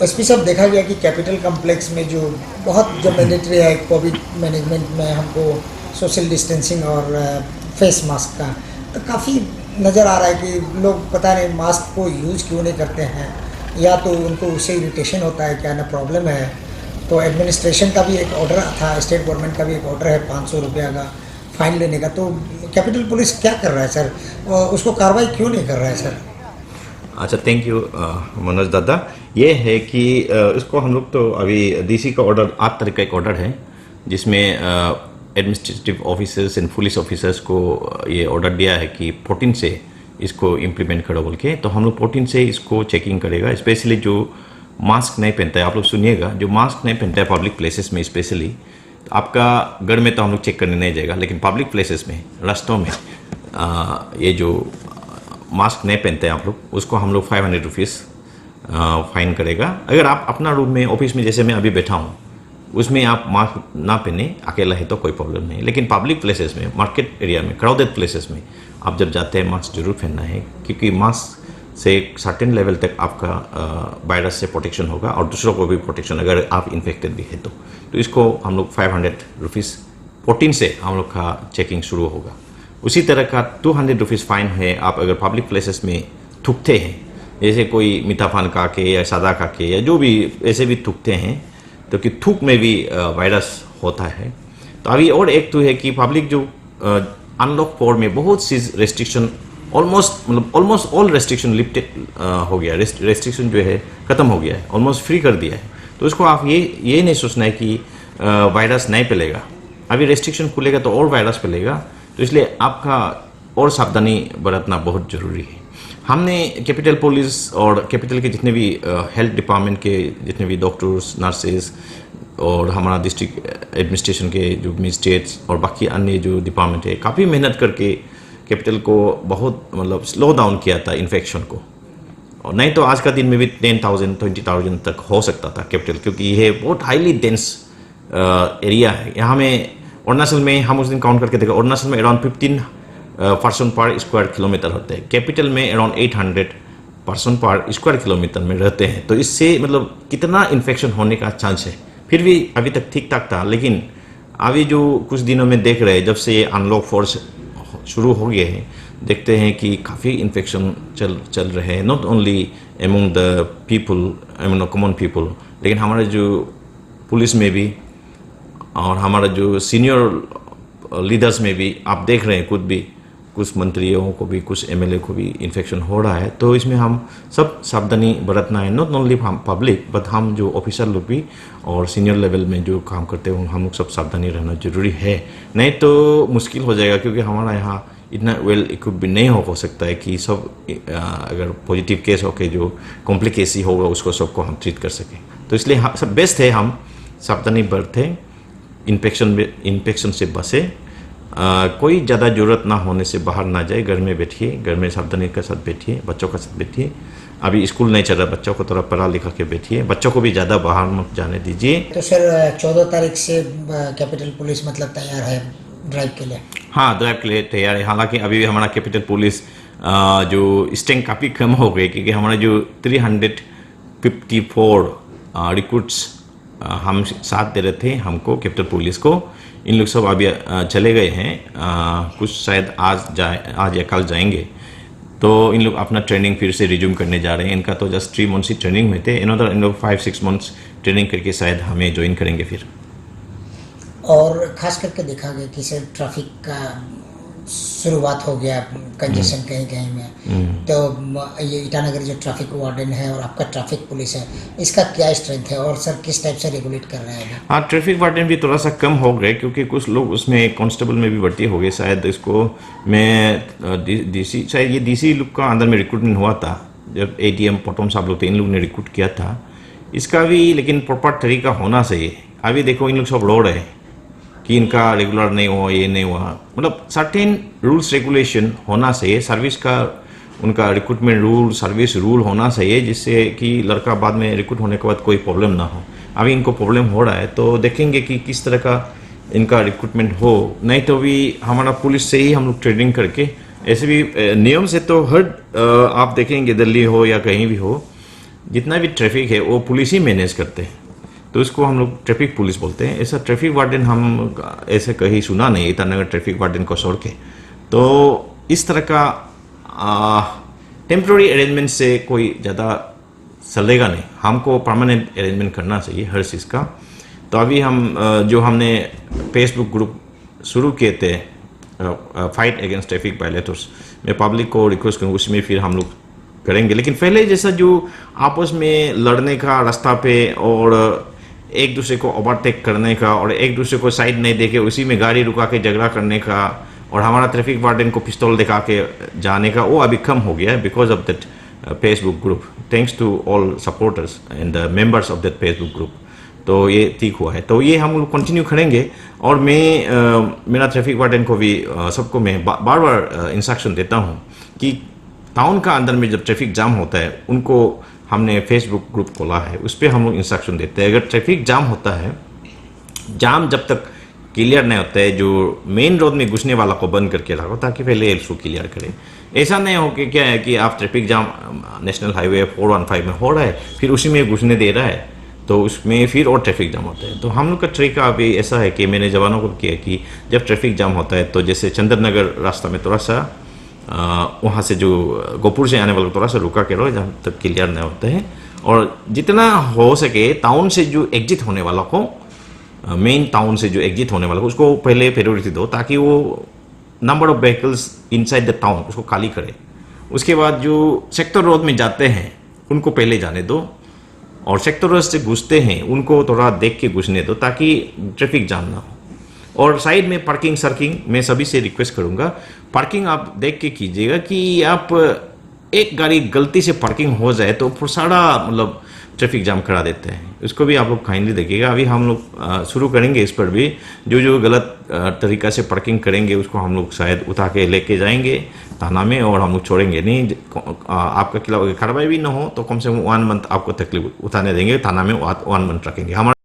SP साहब, देखा गया कि कैपिटल कॉम्प्लेक्स में जो मैंडेटरी है कोविड मैनेजमेंट में हमको सोशल डिस्टेंसिंग और फेस मास्क का, तो काफ़ी नज़र आ रहा है कि लोग पता नहीं मास्क को यूज़ क्यों नहीं करते हैं, या तो उनको उससे इरिटेशन होता है, क्या ना प्रॉब्लम है। तो एडमिनिस्ट्रेशन का भी एक ऑर्डर था, स्टेट गवर्नमेंट का भी एक ऑर्डर है 500 रुपया का फ़ाइन लेने का। तो कैपिटल पुलिस क्या कर रहा है सर, उसको कार्रवाई क्यों नहीं कर रहा है सर? अच्छा, थैंक यू मनोज दादा। ये है कि इसको हम लोग तो अभी डीसी का ऑर्डर 8 तारीख का एक ऑर्डर है, जिसमें administrative officers and police officers को ये ऑर्डर दिया है कि 14 से इसको इम्प्लीमेंट करो बोल के। तो हम लोग 14 से इसको चेकिंग करेगा। स्पेशली जो मास्क नहीं पहनता है, आप लोग सुनिएगा, जो मास्क नहीं पहनता है पब्लिक प्लेसेस में स्पेशली, तो आपका घर में तो हम लोग चेक करने नहीं जाएगा, लेकिन पब्लिक प्लेसेस में, रास्तों में ये जो मास्क नहीं पहनते हैं आप लोग, उसको हम लोग 500 रुपीज़ फाइन करेगा। अगर आप अपना रूम में, ऑफिस में जैसे मैं अभी बैठा हूँ, उसमें आप मास्क ना पहने, अकेला है तो कोई प्रॉब्लम नहीं। लेकिन पब्लिक प्लेसेस में, मार्केट एरिया में, क्राउडेड प्लेसेस में आप जब जाते हैं मास्क जरूर पहनना है, क्योंकि मास्क से एक सर्टेन लेवल तक आपका वायरस से प्रोटेक्शन होगा और दूसरों को भी प्रोटेक्शन, अगर आप इन्फेक्टेड भी है तो इसको हम लोग 500 रुपीज़ 14 से हम लोग का चेकिंग शुरू होगा। उसी तरह का 200 रुपीज़ फाइन है आप अगर पब्लिक प्लेसेस में थूकते हैं, जैसे कोई मीठा पान खा के या सादा खा के या जो भी ऐसे भी थूकते हैं, तो कि थूक में भी वायरस होता है। तो अभी और एक तो है कि पब्लिक जो अनलॉक 4 में बहुत सी restriction, almost all restriction lifted हो गया, रेस्ट्रिक्शन जो है ख़त्म हो गया है, ऑलमोस्ट फ्री कर दिया है। तो उसको आप ये नहीं सोचना है कि वायरस नहीं फैलेगा, अभी रेस्ट्रिक्शन खुलेगा तो और वायरस फैलेगा। तो इसलिए आपका और सावधानी बरतना बहुत ज़रूरी है। हमने कैपिटल पुलिस और कैपिटल के जितने भी हेल्थ डिपार्टमेंट के जितने भी डॉक्टर्स, नर्सेज और हमारा डिस्ट्रिक्ट एडमिनिस्ट्रेशन के जो मजिस्ट्रेट्स और बाकी अन्य जो डिपार्टमेंट है, काफ़ी मेहनत करके कैपिटल को बहुत स्लो डाउन किया था इन्फेक्शन को। और नहीं तो आज का दिन में भी 10,000 20,000 तक हो सकता था कैपिटल, क्योंकि यह बहुत हाईली डेंस एरिया है। यहाँ में अरुणाचल में हम उस दिन काउंट करके देखा, अरुणाचल में अराउंड 15 पर्सन पर स्क्वायर किलोमीटर होते हैं, कैपिटल में अराउंड 800 पर्सन पर स्क्वायर किलोमीटर में रहते हैं। तो इससे कितना इन्फेक्शन होने का चांस है। फिर भी अभी तक ठीक ठाक था, लेकिन अभी जो कुछ दिनों में देख रहे हैं, जब से अनलॉक फोर्स शुरू हो गए हैं, देखते हैं कि काफ़ी इन्फेक्शन चल रहे हैं, not only among the people, among the common people, लेकिन हमारे जो पुलिस में भी और हमारा जो सीनियर लीडर्स में भी आप देख रहे हैं, कुछ मंत्रियों को भी, कुछ एमएलए को भी इन्फेक्शन हो रहा है। तो इसमें हम सब सावधानी बरतना है, नॉट ओनली हम पब्लिक बट हम जो ऑफिसर लोग भी और सीनियर लेवल में जो काम करते हैं हम लोग सब सावधानी रहना जरूरी है। नहीं तो मुश्किल हो जाएगा, क्योंकि हमारा यहाँ इतना वेल इक्विप भी नहीं हो सकता है कि सब अगर पॉजिटिव केस हो के जो कॉम्प्लिकेसी होगा उसको सबको हम ट्रीट कर सकें। तो इसलिए सब बेस्ट है हम सावधानी बरतें, इन्फेक्शन से बचे, कोई ज़्यादा ज़रूरत ना होने से बाहर ना जाए, घर में बैठिए, घर में सावधानी के साथ बैठिए, बच्चों के साथ बैठिए। अभी स्कूल नहीं चल रहा, बच्चों को थोड़ा पढ़ा लिखा के बैठिए, बच्चों को भी ज़्यादा बाहर मत जाने दीजिए। तो सर 14 तारीख से कैपिटल पुलिस तैयार है ड्राइव के लिए? हाँ, ड्राइव के लिए तैयार है। हालांकि अभी भी हमारा कैपिटल पुलिस जो स्ट्रेंथ काफ़ी कम हो गई, क्योंकि हमारा जो 354 रिक्रूट्स हम साथ दे रहे थे हमको कैपिटल पुलिस को, इन लोग सब अभी चले गए हैं, कुछ शायद आज या कल जाएंगे। तो इन लोग अपना ट्रेनिंग फिर से रिज्यूम करने जा रहे हैं। इनका तो जस्ट 3 मंथ्स ही ट्रेनिंग में थे, इन लोग 5-6 मंथ्स ट्रेनिंग करके शायद हमें ज्वाइन करेंगे फिर। और खास करके देखा गया कि सर ट्रैफिक का शुरुआत हो गया, कंजेशन कहीं कहीं में, तो ये ईटानगर जो ट्रैफिक वार्डन है और आपका ट्रैफिक पुलिस है, इसका क्या स्ट्रेंथ है और सर किस टाइप से रेगुलेट कर रहे हैं? हाँ, ट्रैफिक वार्डन भी थोड़ा सा कम हो गए, क्योंकि कुछ लोग उसमें कांस्टेबल में भी भर्ती हो गए। शायद इसको मैं डीसी, शायद ये डीसी लोग का अंदर में रिक्रूटमेंट हुआ था, जब एडीएम पोटम साहब लोग थे, इन लोग ने रिक्रूट किया था इसका भी, लेकिन प्रॉपर तरीका होना चाहिए। अभी देखो इन लोग सब लो रहे कि इनका रेगुलर नहीं हुआ, ये नहीं हुआ, सर्टेन रूल्स रेगुलेशन होना चाहिए। सर्विस का उनका रिक्रूटमेंट रूल, सर्विस रूल होना चाहिए, जिससे कि लड़का बाद में रिक्रूट होने के बाद कोई प्रॉब्लम ना हो। अभी इनको प्रॉब्लम हो रहा है, तो देखेंगे कि किस तरह का इनका रिक्रूटमेंट हो। नहीं तो भी हमारा पुलिस से ही हम लोग ट्रेनिंग करके, ऐसे भी नियम से तो हर आप देखेंगे दिल्ली हो या कहीं भी हो, जितना भी ट्रैफिक है वो पुलिस ही मैनेज करते हैं, तो इसको हम लोग ट्रैफिक पुलिस बोलते हैं। ऐसा ट्रैफिक वार्डन हम ऐसे कहीं सुना नहीं ईटानगर ट्रैफिक वार्डन को छोड़ के। तो इस तरह का टेम्प्रोरी अरेंजमेंट से कोई ज़्यादा चलेगा नहीं, हमको परमानेंट अरेंजमेंट करना चाहिए हर चीज़ का। तो अभी हम जो हमने फेसबुक ग्रुप शुरू किए थे फाइट अगेंस्ट ट्रैफिक वायलेटर्स, मैं पब्लिक को रिक्वेस्ट करूँगा उसमें फिर हम लोग करेंगे। लेकिन पहले जैसा जो आपस में लड़ने का रास्ता पे और एक दूसरे को ओवरटेक करने का और एक दूसरे को साइड नहीं देके उसी में गाड़ी रुका के झगड़ा करने का और हमारा ट्रैफिक वार्डन को पिस्तौल दिखा के जाने का, वो अभी कम हो गया है because of that Facebook group. Thanks to all supporters and members of that Facebook group. तो ये ठीक हुआ है, तो ये हम लोग कंटिन्यू करेंगे। और मैं मेरा ट्रैफिक वार्डन को भी सबको मैं बार बार इंस्ट्रक्शन देता हूँ कि टाउन का अंदर में जब ट्रैफिक जाम होता है, उनको हमने फेसबुक ग्रुप खोला है, उस पर हम लोग इंस्ट्रक्शन देते हैं। अगर ट्रैफिक जाम होता है, जाम जब तक क्लियर नहीं होता है, जो मेन रोड में घुसने वाला को बंद करके रखो ताकि पहले उसको क्लियर करें। ऐसा नहीं हो कि क्या है कि आप ट्रैफिक जाम नेशनल हाईवे 415 में हो रहा है, फिर उसी में घुसने दे रहा है, तो उसमें फिर और ट्रैफिक जाम होता है। तो हम लोग का तरीका अभी ऐसा है कि मैंने जवानों को किया कि जब ट्रैफिक जाम होता है, तो जैसे चंद्र नगर रास्ता में थोड़ा सा वहाँ से जो गोपुर से आने वाला थोड़ा सा रुका के रहो जहाँ तक क्लियर नहीं होता है, और जितना हो सके टाउन से जो एग्जिट होने वाला को, मेन टाउन से जो एग्जिट होने वाला को, उसको पहले प्रायोरिटी दो ताकि वो number of vehicles inside the town उसको खाली करे। उसके बाद जो सेक्टर रोड में जाते हैं उनको पहले जाने दो, और सेक्टर रोड से घुसते हैं उनको थोड़ा देख के घुसने दो ताकि ट्रैफिक जाम ना हो। और साइड में पार्किंग सर्किंग मैं सभी से रिक्वेस्ट करूंगा, पार्किंग आप देख के कीजिएगा कि आप एक गाड़ी गलती से पार्किंग हो जाए तो फिर सारा मतलब ट्रैफिक जाम करा देते हैं, उसको भी आप लोग काइंडली देखिएगा। अभी हम लोग शुरू करेंगे इस पर भी, जो गलत तरीका से पार्किंग करेंगे उसको हम लोग शायद उठा के लेके जाएंगे थाना में, और हम लोग छोड़ेंगे नहीं। आपका खिलाफ कार्रवाई भी ना हो तो कम से कम 1 मंथ आपको तकलीफ उठाने देंगे, थाना में 1 मंथ रखेंगे। हमारा